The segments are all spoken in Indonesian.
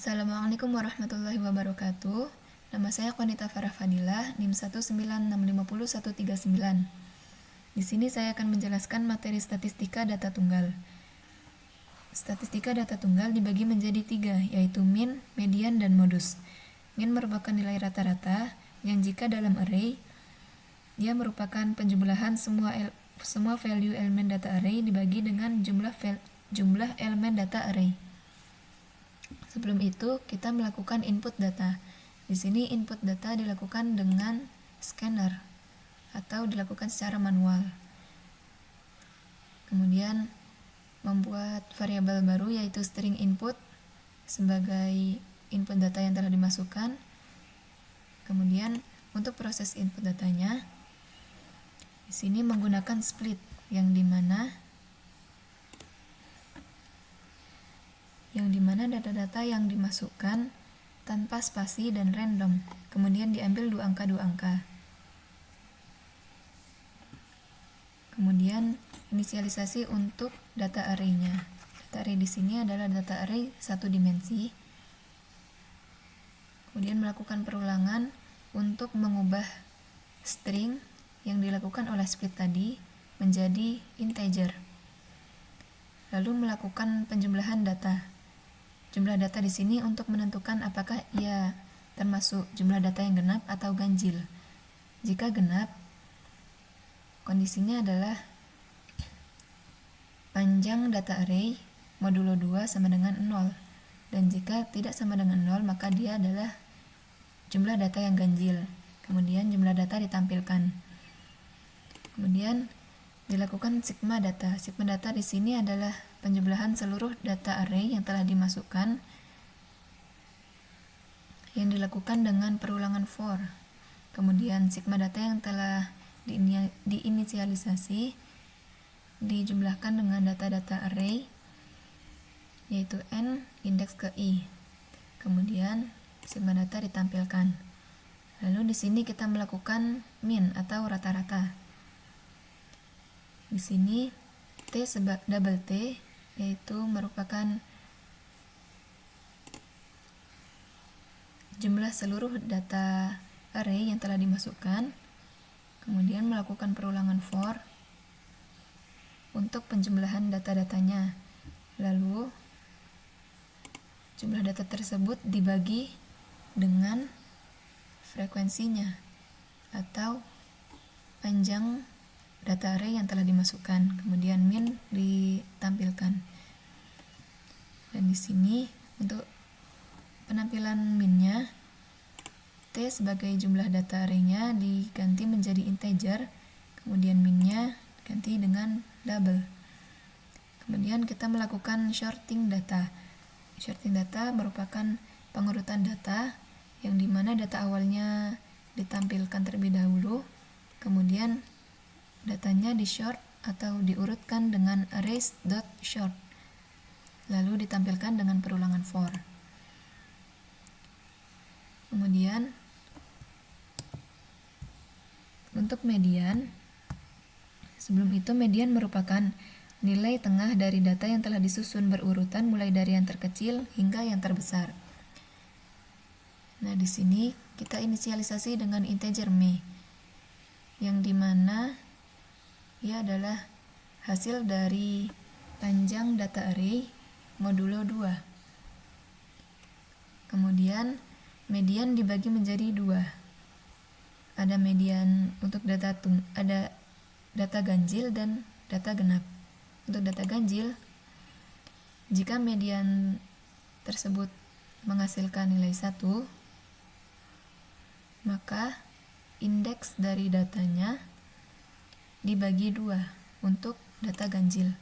Assalamualaikum warahmatullahi wabarakatuh. Nama saya Qanita Farah Fadilah, NIM 196501139. Di sini saya akan menjelaskan materi statistika data tunggal. Statistika data tunggal dibagi menjadi 3, yaitu min, median, dan modus. Min merupakan nilai rata-rata yang jika dalam array, dia merupakan penjumlahan semua value elemen data array dibagi dengan jumlah elemen data array. Sebelum itu, kita melakukan input data. Di sini input data dilakukan dengan scanner atau dilakukan secara manual. Kemudian membuat variabel baru yaitu string input sebagai input data yang telah dimasukkan. Kemudian untuk proses input datanya, di sini menggunakan split yang dimana data-data yang dimasukkan tanpa spasi dan random, kemudian diambil dua angka. Kemudian inisialisasi untuk data array-nya. Data array di sini adalah data array satu dimensi. Kemudian melakukan perulangan untuk mengubah string yang dilakukan oleh split tadi menjadi integer. Lalu melakukan penjumlahan data. Jumlah data di sini untuk menentukan apakah ia termasuk jumlah data yang genap atau ganjil. Jika genap, kondisinya adalah panjang data array modulo 2 sama dengan 0. Dan jika tidak sama dengan 0, maka dia adalah jumlah data yang ganjil. Kemudian jumlah data ditampilkan. Kemudian dilakukan sigma data. Sigma data di sini adalah penjumlahan seluruh data array yang telah dimasukkan yang dilakukan dengan perulangan for. Kemudian sigma data yang telah diinisialisasi dijumlahkan dengan data-data array yaitu n indeks ke i. Kemudian sigma data ditampilkan. Lalu di sini kita melakukan min atau rata-rata. Di sini double T yaitu merupakan jumlah seluruh data array yang telah dimasukkan. Kemudian melakukan perulangan for untuk penjumlahan data-datanya. Lalu jumlah data tersebut dibagi dengan frekuensinya atau panjang data array yang telah dimasukkan. Kemudian min ditampilkan. Dan di sini untuk penampilan minnya, T sebagai jumlah data array-nya diganti menjadi integer, kemudian minnya diganti dengan double. Kemudian kita melakukan sorting data. Sorting data merupakan pengurutan data yang dimana data awalnya ditampilkan terlebih dahulu, kemudian datanya di-sort atau diurutkan dengan arrays.sort, lalu ditampilkan dengan perulangan for. Kemudian untuk median, sebelum itu median merupakan nilai tengah dari data yang telah disusun berurutan mulai dari yang terkecil hingga yang terbesar. Nah, di sini kita inisialisasi dengan integer me, yang dimana ia adalah hasil dari panjang data array modulo 2. Kemudian median dibagi menjadi 2. Ada median untuk ada data ganjil dan data genap. Untuk data ganjil, jika median tersebut menghasilkan nilai 1, maka indeks dari datanya dibagi 2 untuk data ganjil.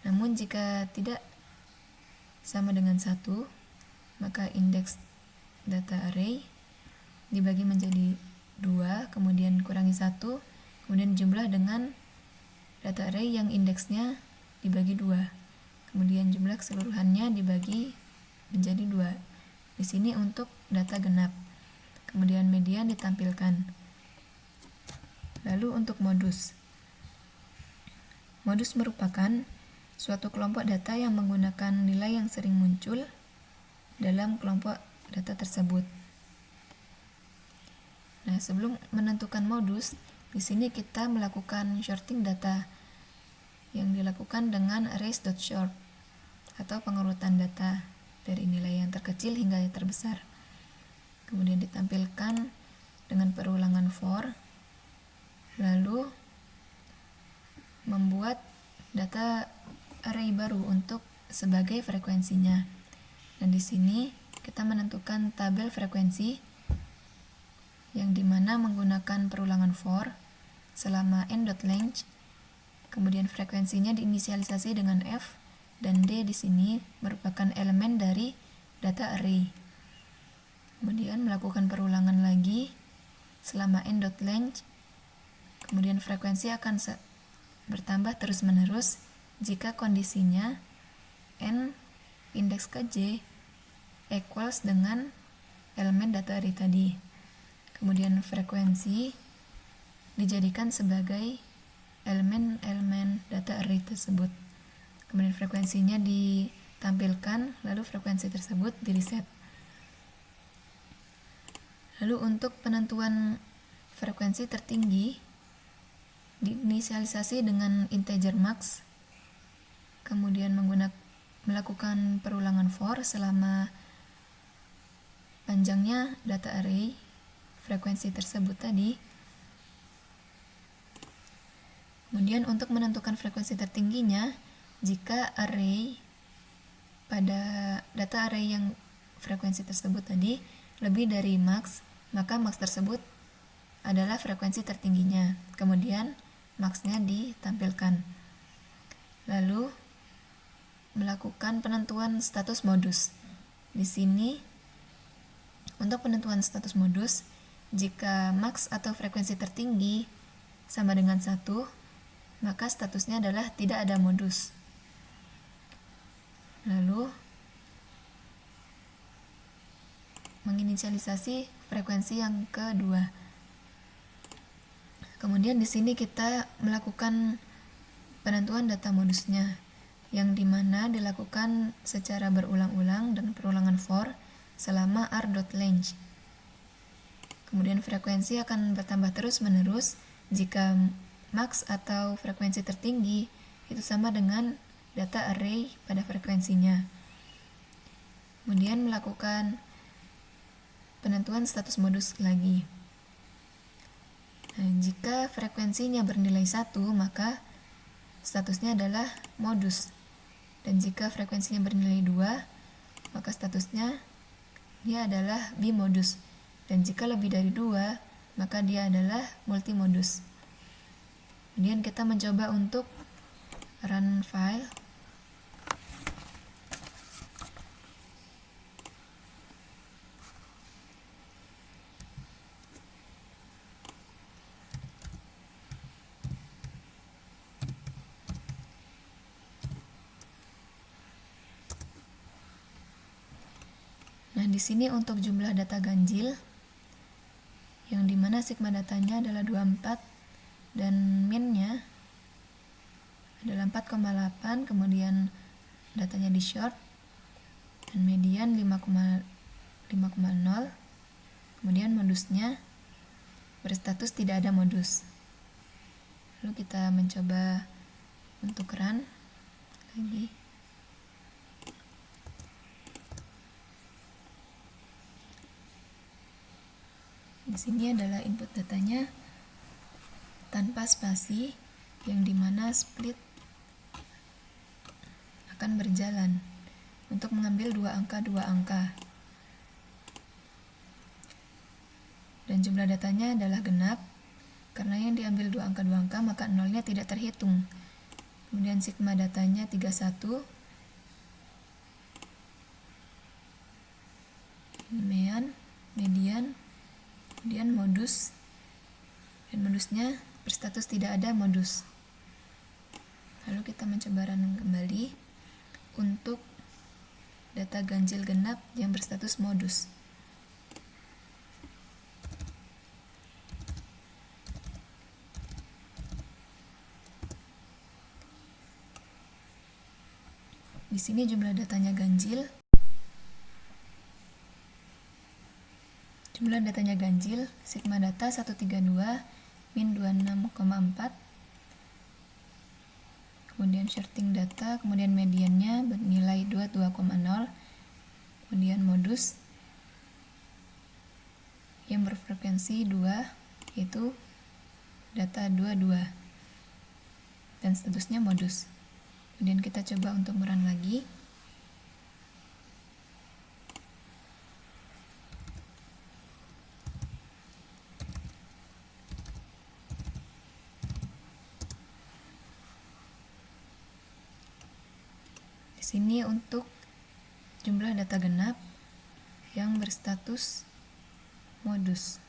Namun jika tidak sama dengan 1, maka indeks data array dibagi menjadi 2, kemudian kurangi 1, kemudian jumlah dengan data array yang indeksnya dibagi 2. Kemudian jumlah keseluruhannya dibagi menjadi 2. Di sini untuk data genap. Kemudian median ditampilkan. Lalu untuk modus. Modus merupakan suatu kelompok data yang menggunakan nilai yang sering muncul dalam kelompok data tersebut. Nah, sebelum menentukan modus, di sini kita melakukan sorting data yang dilakukan dengan arrays.sort atau pengurutan data dari nilai yang terkecil hingga yang terbesar. Kemudian ditampilkan dengan perulangan for, lalu membuat data array baru untuk sebagai frekuensinya. Dan di sini kita menentukan tabel frekuensi yang dimana menggunakan perulangan for selama n.length. Kemudian frekuensinya diinisialisasi dengan F, dan D di sini merupakan elemen dari data array. Kemudian melakukan perulangan lagi selama n.length. Kemudian frekuensi akan bertambah terus-menerus jika kondisinya n indeks ke j equals dengan elemen data array tadi. Kemudian frekuensi dijadikan sebagai elemen-elemen data array tersebut. Kemudian frekuensinya ditampilkan, lalu frekuensi tersebut di-reset. Lalu untuk penentuan frekuensi tertinggi diinisialisasi dengan integer max, kemudian melakukan perulangan for selama panjangnya data array frekuensi tersebut tadi. Kemudian untuk menentukan frekuensi tertingginya, jika array pada data array yang frekuensi tersebut tadi lebih dari max, maka max tersebut adalah frekuensi tertingginya. Kemudian max-nya ditampilkan. Lalu melakukan penentuan status modus. Di sini untuk penentuan status modus, jika max atau frekuensi tertinggi sama dengan 1, maka statusnya adalah tidak ada modus. Lalu menginisialisasi frekuensi yang kedua. Kemudian di sini kita melakukan penentuan data modusnya, yang dimana dilakukan secara berulang-ulang dengan perulangan for selama r.length. Kemudian frekuensi akan bertambah terus-menerus jika max atau frekuensi tertinggi itu sama dengan data array pada frekuensinya. Kemudian melakukan penentuan status modus lagi. Nah, jika frekuensinya bernilai 1, maka statusnya adalah modus. Dan jika frekuensinya bernilai 2, maka statusnya dia adalah bimodus. Dan jika lebih dari 2, maka dia adalah multimodus. Kemudian kita mencoba untuk run file. Nah, di sini untuk jumlah data ganjil, yang dimana sigma datanya adalah 24 dan min-nya adalah 4,8, kemudian datanya di short, dan median 5,0, kemudian modusnya berstatus tidak ada modus. Lalu kita mencoba untuk run lagi. Di sini adalah input datanya tanpa spasi, yang dimana split akan berjalan untuk mengambil dua angka. Dan jumlah datanya adalah genap, karena yang diambil dua angka maka nolnya tidak terhitung. Kemudian sigma datanya 31, median, kemudian modus, dan modusnya berstatus tidak ada modus. Lalu kita mencoba run kembali untuk data ganjil genap yang berstatus modus. Di sini jumlah datanya ganjil, Jumlah datanya ganjil, sigma data 132, min 26,4. Kemudian shorting data, kemudian mediannya bernilai 22,0. Kemudian modus yang berfrekuensi 2, yaitu data 22. Dan statusnya modus. Kemudian kita coba untuk merun lagi. Di sini untuk jumlah data genap yang berstatus modus.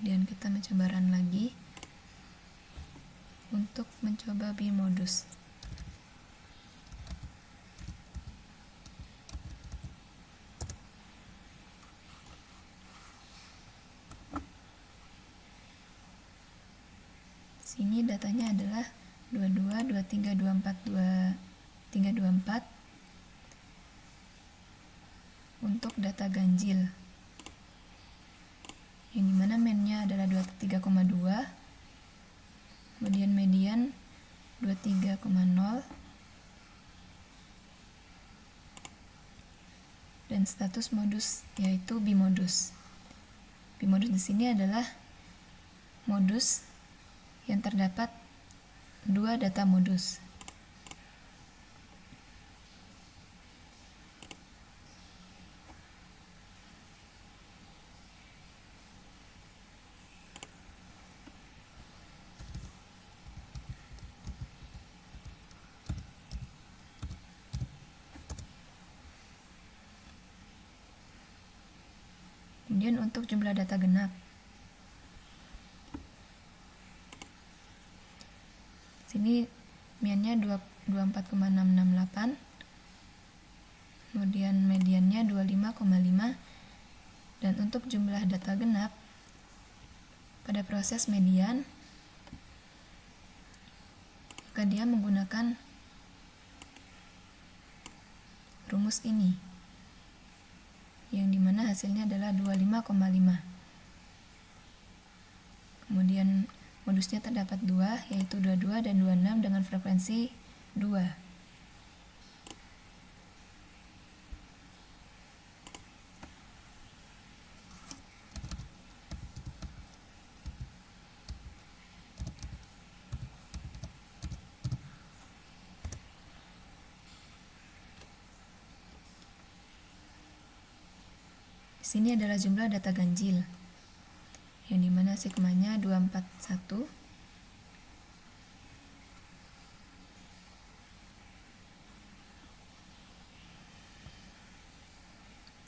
Kemudian kita mencoba run lagi untuk mencoba bimodus. Sini datanya adalah 22, 23, 24, 23, 24 untuk data ganjil, yang dimana min-nya adalah 23,2, kemudian median 23,0, dan status modus yaitu bimodus. Bimodus di sini adalah modus yang terdapat 2 data modus. Kemudian untuk jumlah data genap, sini min-nya 24,668, kemudian mediannya 25,5, dan untuk jumlah data genap pada proses median, maka dia menggunakan rumus ini, yang dimana hasilnya adalah 25,5. Kemudian modusnya terdapat 2, yaitu 22 dan 26 dengan frekuensi 2. Di sini adalah jumlah data ganjil, yang dimana sigmanya 241,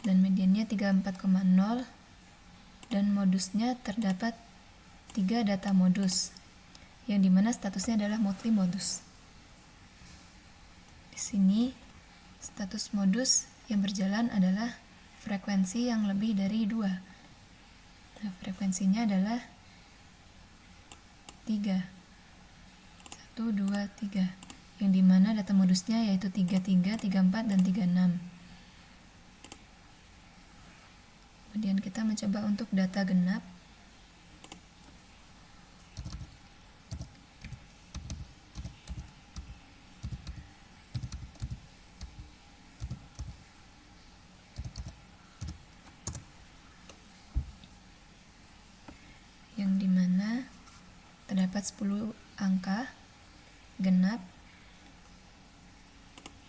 dan mediannya 34,0, dan modusnya terdapat 3 data modus, yang dimana statusnya adalah multimodus. Di sini status modus yang berjalan adalah frekuensi yang lebih dari 2. Nah, frekuensinya adalah 3. 1, 2, 3. Yang dimana data modusnya yaitu 33, 34, dan 36. Kemudian kita mencoba untuk data genap. Yang dimana terdapat 10 angka genap,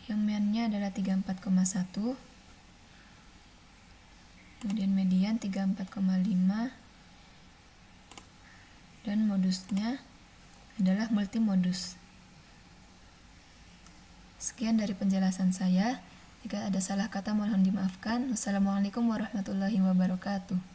yang min-nya adalah 34,1, kemudian median 34,5, dan modusnya adalah multimodus. Sekian dari penjelasan saya. Jika ada salah kata mohon dimaafkan. Wassalamualaikum warahmatullahi wabarakatuh.